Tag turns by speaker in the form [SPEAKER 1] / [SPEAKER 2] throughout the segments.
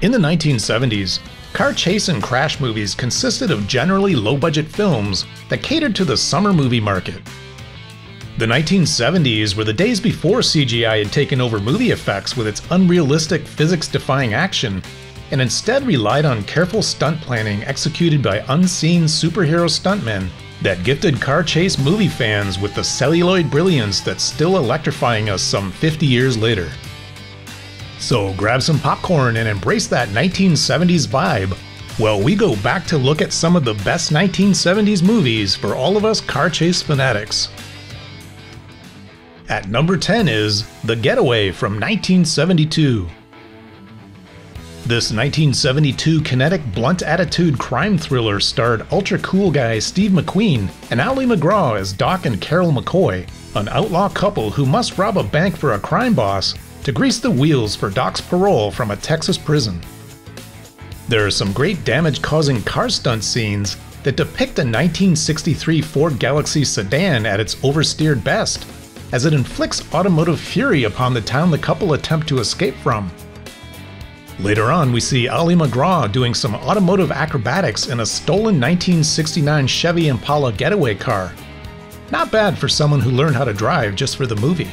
[SPEAKER 1] In the 1970s, car chase and crash movies consisted of generally low-budget films that catered to the summer movie market. The 1970s were the days before CGI had taken over movie effects with its unrealistic, physics-defying action, and instead relied on careful stunt planning executed by unseen superhero stuntmen that gifted car chase movie fans with the celluloid brilliance that's still electrifying us some 50 years later. So grab some popcorn and embrace that 1970s vibe while we go back to look at some of the best 1970s movies for all of us car chase fanatics. At number 10 is The Getaway from 1972. This 1972 kinetic, blunt attitude crime thriller starred ultra-cool guy Steve McQueen and Ali MacGraw as Doc and Carol McCoy, an outlaw couple who must rob a bank for a crime boss to grease the wheels for Doc's parole from a Texas prison. There are some great damage-causing car stunt scenes that depict a 1963 Ford Galaxy sedan at its oversteered best, as it inflicts automotive fury upon the town the couple attempt to escape from. Later on, we see Ali MacGraw doing some automotive acrobatics in a stolen 1969 Chevy Impala getaway car. Not bad for someone who learned how to drive just for the movie.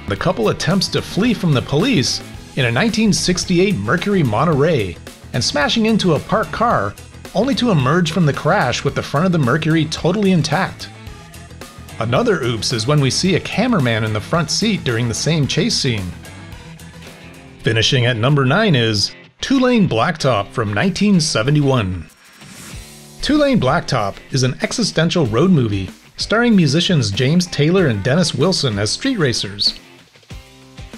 [SPEAKER 1] The couple attempts to flee from the police in a 1968 Mercury Monterey and smashing into a parked car, only to emerge from the crash with the front of the Mercury totally intact. Another oops is when we see a cameraman in the front seat during the same chase scene. Finishing at number 9 is Lane Blacktop from 1971. Lane Blacktop is an existential road movie starring musicians James Taylor and Dennis Wilson as street racers.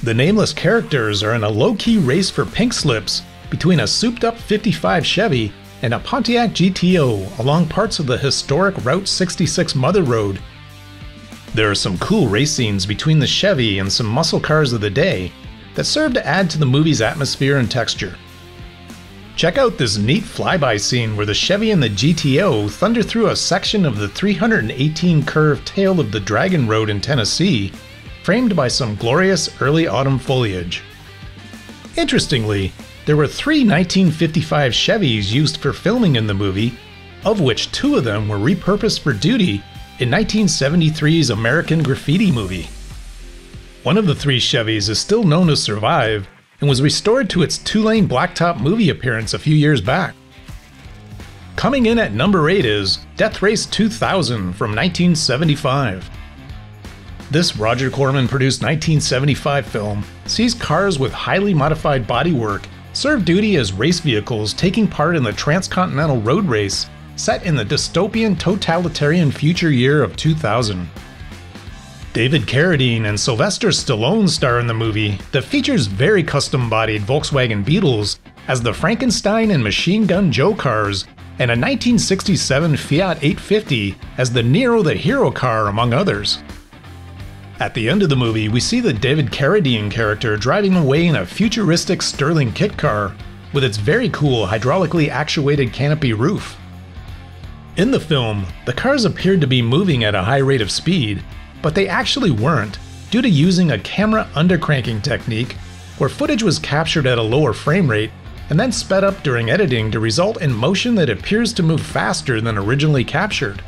[SPEAKER 1] The nameless characters are in a low-key race for pink slips between a souped-up 55 Chevy and a Pontiac GTO along parts of the historic Route 66 Mother Road. There are some cool race scenes between the Chevy and some muscle cars of the day that serve to add to the movie's atmosphere and texture. Check out this neat flyby scene where the Chevy and the GTO thunder through a section of the 318 curved tail of the Dragon Road in Tennessee, framed by some glorious early autumn foliage. Interestingly, there were 3 1955 Chevys used for filming in the movie, of which 2 of them were repurposed for duty in 1973's American Graffiti movie. One of the 3 Chevys is still known to survive and was restored to its Lane Blacktop movie appearance a few years back. Coming in at number 8 is Death Race 2000 from 1975. This Roger Corman-produced 1975 film sees cars with highly modified bodywork serve duty as race vehicles taking part in the transcontinental road race set in the dystopian totalitarian future year of 2000. David Carradine and Sylvester Stallone star in the movie that features very custom-bodied Volkswagen Beetles as the Frankenstein and Machine Gun Joe cars, and a 1967 Fiat 850 as the Nero the Hero car, among others. At the end of the movie, we see the David Carradine character driving away in a futuristic Sterling kit car with its very cool hydraulically actuated canopy roof. In the film, the cars appeared to be moving at a high rate of speed, but they actually weren't, due to using a camera undercranking technique where footage was captured at a lower frame rate and then sped up during editing to result in motion that appears to move faster than originally captured.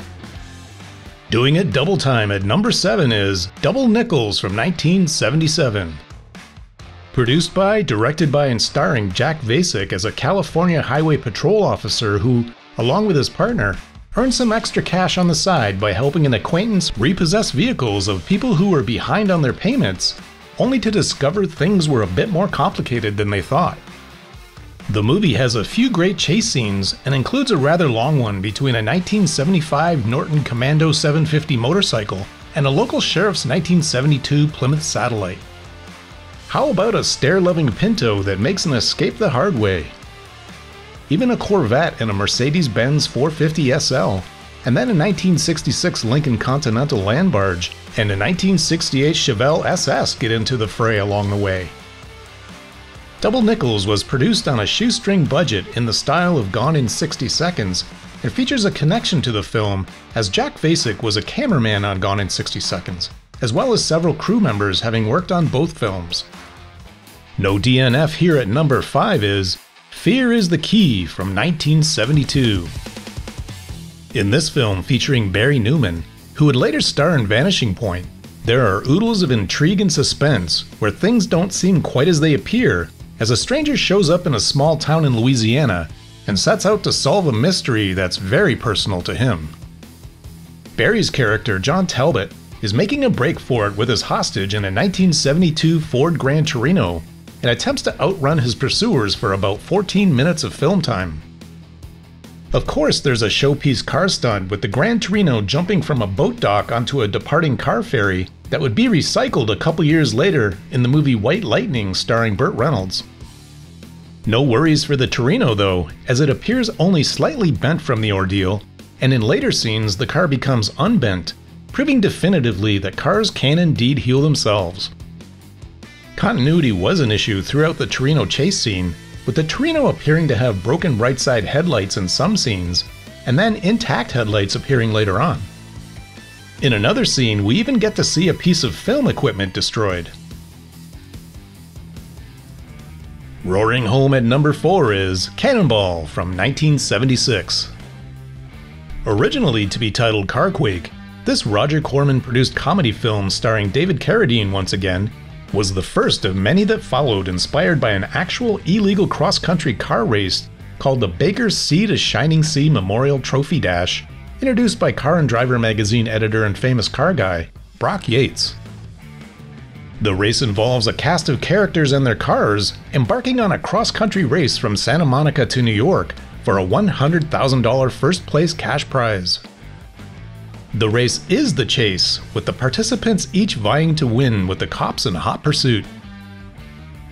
[SPEAKER 1] Doing it double time at number 7 is Double Nickels from 1977. Produced by, directed by, and starring Jack Vasek as a California Highway Patrol officer who, along with his partner, earned some extra cash on the side by helping an acquaintance repossess vehicles of people who were behind on their payments, only to discover things were a bit more complicated than they thought. The movie has a few great chase scenes and includes a rather long one between a 1975 Norton Commando 750 motorcycle and a local sheriff's 1972 Plymouth Satellite. How about a stair-loving Pinto that makes an escape the hard way? Even a Corvette and a Mercedes-Benz 450 SL, and then a 1966 Lincoln Continental land barge and a 1968 Chevelle SS get into the fray along the way. Double Nickels was produced on a shoestring budget in the style of Gone in 60 Seconds and features a connection to the film as Jack Vasek was a cameraman on Gone in 60 Seconds, as well as several crew members having worked on both films. No DNF here at number 5 is Fear is the Key from 1972. In this film featuring Barry Newman, who would later star in Vanishing Point, there are oodles of intrigue and suspense where things don't seem quite as they appear as a stranger shows up in a small town in Louisiana and sets out to solve a mystery that's very personal to him. Barry's character, John Talbot, is making a break for it with his hostage in a 1972 Ford Gran Torino and attempts to outrun his pursuers for about 14 minutes of film time. Of course, there's a showpiece car stunt with the Gran Torino jumping from a boat dock onto a departing car ferry that would be recycled a couple years later in the movie White Lightning starring Burt Reynolds. No worries for the Torino though, as it appears only slightly bent from the ordeal, and in later scenes the car becomes unbent, proving definitively that cars can indeed heal themselves. Continuity was an issue throughout the Torino chase scene, with the Torino appearing to have broken right side headlights in some scenes, and then intact headlights appearing later on. In another scene, we even get to see a piece of film equipment destroyed. Roaring home at number 4 is Cannonball from 1976. Originally to be titled Carquake, this Roger Corman-produced comedy film starring David Carradine once again was the first of many that followed, inspired by an actual illegal cross-country car race called the Baker's Sea to Shining Sea Memorial Trophy Dash, introduced by Car and Driver magazine editor and famous car guy, Brock Yates. The race involves a cast of characters and their cars embarking on a cross-country race from Santa Monica to New York for a $100,000 first-place cash prize. The race is the chase, with the participants each vying to win with the cops in hot pursuit.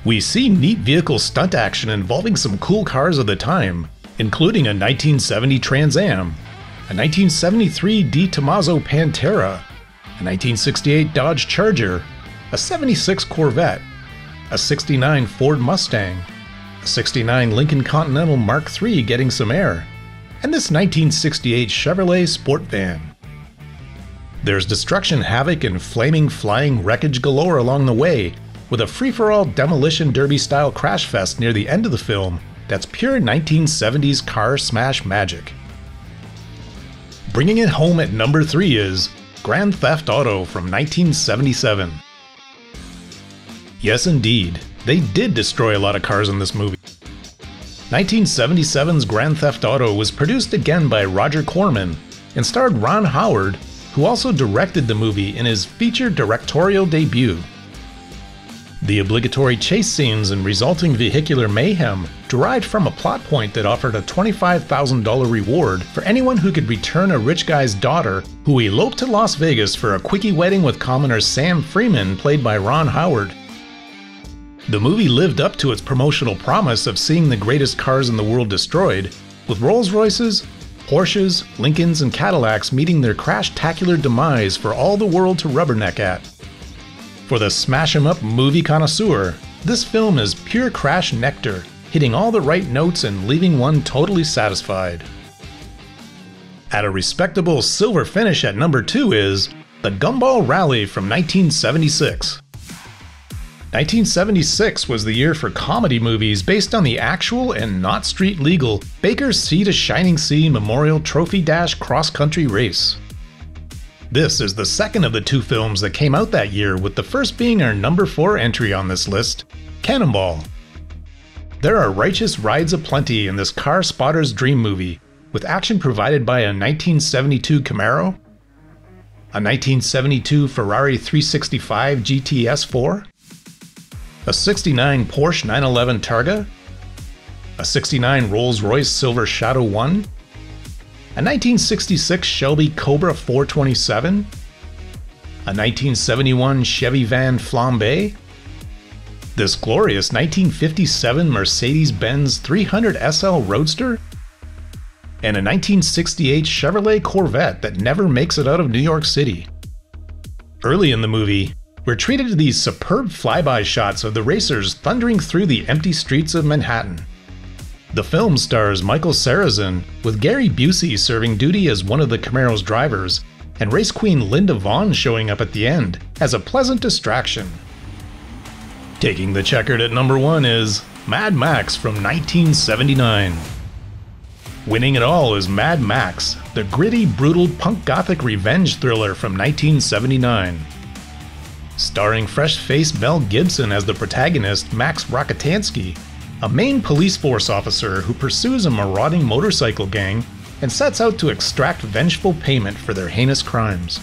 [SPEAKER 1] We see neat vehicle stunt action involving some cool cars of the time, including a 1970 Trans Am, a 1973 Di Tommaso Pantera, a 1968 Dodge Charger, a 76 Corvette, a 69 Ford Mustang, a 69 Lincoln Continental Mark III getting some air, and this 1968 Chevrolet Sport Van. There's destruction, havoc, and flaming flying wreckage galore along the way, with a free-for-all demolition derby style crash fest near the end of the film that's pure 1970s car smash magic. Bringing it home at number 3 is Grand Theft Auto from 1977. Yes indeed, they did destroy a lot of cars in this movie. 1977's Grand Theft Auto was produced again by Roger Corman and starred Ron Howard, who also directed the movie in his feature directorial debut. The obligatory chase scenes and resulting vehicular mayhem derived from a plot point that offered a $25,000 reward for anyone who could return a rich guy's daughter who eloped to Las Vegas for a quickie wedding with commoner Sam Freeman, played by Ron Howard. The movie lived up to its promotional promise of seeing the greatest cars in the world destroyed, with Rolls-Royces, Porsches, Lincolns, and Cadillacs meeting their crash-tacular demise for all the world to rubberneck at. For the smash-em-up movie connoisseur, this film is pure crash nectar, hitting all the right notes and leaving one totally satisfied. At a respectable silver finish at number 2 is the Gumball Rally from 1976. 1976 was the year for comedy movies based on the actual and not street legal Baker's Sea to Shining Sea Memorial Trophy Dash cross-country race. This is the second of the 2 films that came out that year, with the first being our number 4 entry on this list, Cannonball. There are righteous rides aplenty in this car spotter's dream movie, with action provided by a 1972 Camaro, a 1972 Ferrari 365 GTS4, a 69 Porsche 911 Targa, a 69 Rolls-Royce Silver Shadow 1, a 1966 Shelby Cobra 427, a 1971 Chevy Van Flambe, this glorious 1957 Mercedes-Benz 300 SL Roadster, and a 1968 Chevrolet Corvette that never makes it out of New York City. Early in the movie, we're treated to these superb flyby shots of the racers thundering through the empty streets of Manhattan. The film stars Michael Sarrazin, with Gary Busey serving duty as one of the Camaro's drivers, and race queen Linda Vaughn showing up at the end as a pleasant distraction. Taking the checkered at number 1 is Mad Max from 1979. Winning it all is Mad Max, the gritty, brutal punk gothic revenge thriller from 1979. Starring fresh-faced Mel Gibson as the protagonist, Max Rockatansky, a Maine police force officer who pursues a marauding motorcycle gang and sets out to extract vengeful payment for their heinous crimes.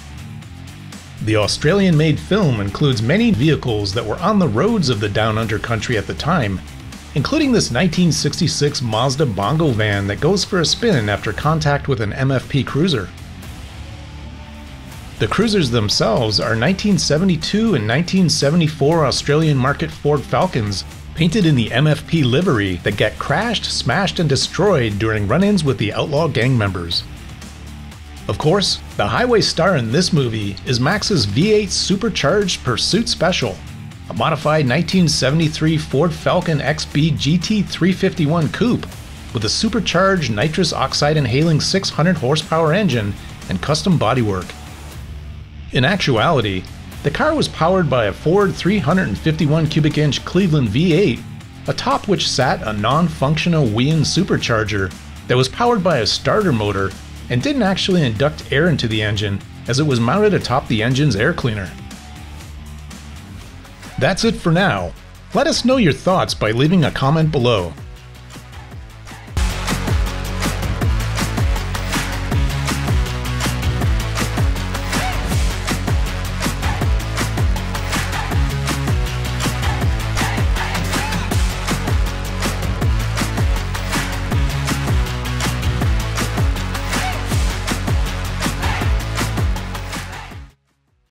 [SPEAKER 1] The Australian-made film includes many vehicles that were on the roads of the Down Under country at the time, including this 1966 Mazda Bongo van that goes for a spin after contact with an MFP cruiser. The cruisers themselves are 1972 and 1974 Australian market Ford Falcons painted in the MFP livery that get crashed, smashed, and destroyed during run-ins with the outlaw gang members. Of course, the highway star in this movie is Max's V8 Supercharged Pursuit Special, a modified 1973 Ford Falcon XB GT 351 coupe with a supercharged nitrous oxide inhaling 600 horsepower engine and custom bodywork. In actuality, the car was powered by a Ford 351 cubic inch Cleveland V8, atop which sat a non-functional Wian supercharger that was powered by a starter motor and didn't actually induct air into the engine as it was mounted atop the engine's air cleaner. That's it for now. Let us know your thoughts by leaving a comment below.